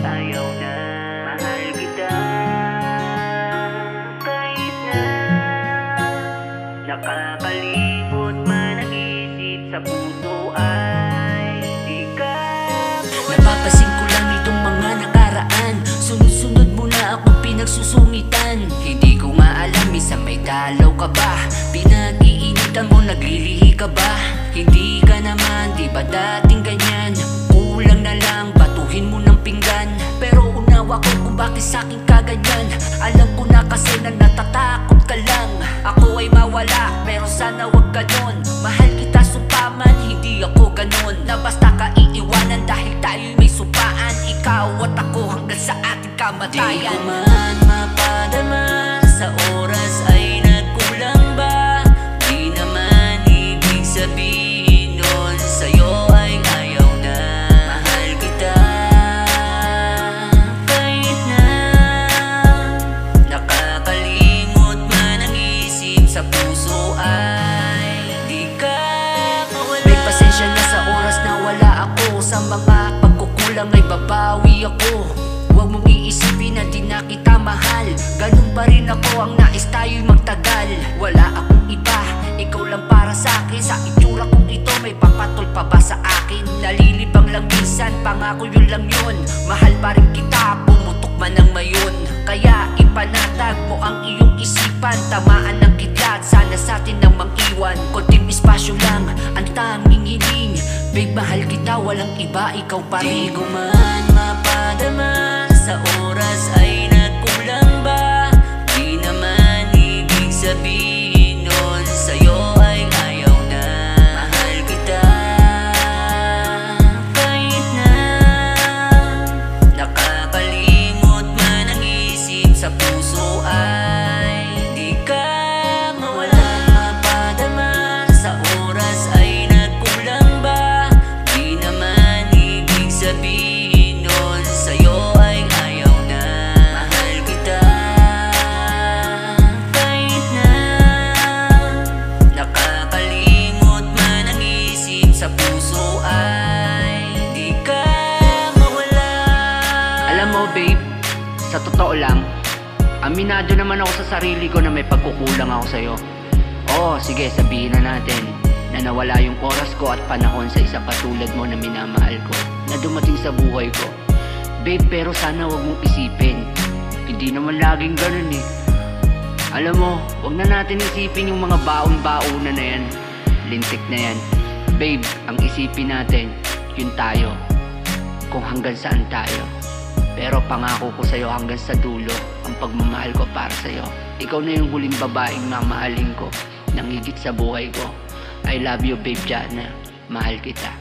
ayaw na. Mahal kita kahit na nakakalimot man ang isip, sa puso ay di ka mawala. Napapasin ko lang itong mga nakaraan, sunod-sunod mo na akong pinagsusungitan. Hindi ko nga alam, minsan may dalaw ka ba? Pinag-iinitan mo, naglilihi ka ba? Hindi ka naman, di ba dating ganyan? Kulang na lang, batuhin mo ng pinggan. Pero unawa ko kung bakit sa'kin kaganyan. Alam ko na kasi na natatakot ka lang ako ay mawala, pero sana wag ganon. Mahal kita sumpaman, hindi ako ganon na basta ka iiwanan dahil tayo'y may supaan. Ikaw at ako hanggang sa ating kamatayan. Di ko man mapadama, sa oras ay nagkulang ba? Di naman ibig sabihin nun sa'yo ay ayaw na. Mahal kita kahit na nakakalimot man ang isip, sa puso ay di ka mawala. May pasensya na sa oras na wala ako, sa mga pagkukulang ay babawi ako. Huwag mong iisipin na di na kita mahal, ganun pa rin ako, ang nais tayo'y magtagal. Wala akong iba, ikaw lang para sa'kin. Sa itsura kong ito, may papatol pa ba sa akin? Nalilibang lang minsan, pangako yun lang yun. Mahal pa rin kita, pumutok man ang mayon. Kaya ipanatag mo ang iyong isipan, tamaan ng kidlat, sana sa'tin nang mang-iwan. Konting espasyo lang, ang tanging hiling. Babe, mahal kita, walang iba, ikaw pa rin. Di ko man mapadama, sa oras ay nagkulang ba? Di naman ibig sabihin nun sa'yo ay ayaw na. Mahal kita kahit na nakakalimot man ang isip, sa puso ay di ka mawala. Mapadama, sa oras ay nagkulang ba? Di naman ibig sabihin nun sa'yo ay ayaw na. Mahal kita kahit na nakakalimot man ang isip, sa puso ay di ka mawala. Alam mo babe, sa totoo lang, aminado naman ako sa sarili ko na may pagkukulang ako sa'yo. Oo, sige, sabihin na natin na nawala yung oras ko at panahon sa isa patulad mo na minamahal ko, na dumating sa buhay ko. Babe, pero sana wag mong isipin, hindi naman laging ganun eh. Alam mo, wag na natin isipin yung mga baon-baonan na yan, lintik na yan. Babe, ang isipin natin, yun tayo, kung hanggang saan tayo. Pero pangako ko sa'yo hanggang sa dulo, ang pagmamahal ko para sa'yo. Ikaw na yung huling babaeng mamahalin ko, nang higit sa buhay ko. I love you babe Jana, mahal kita.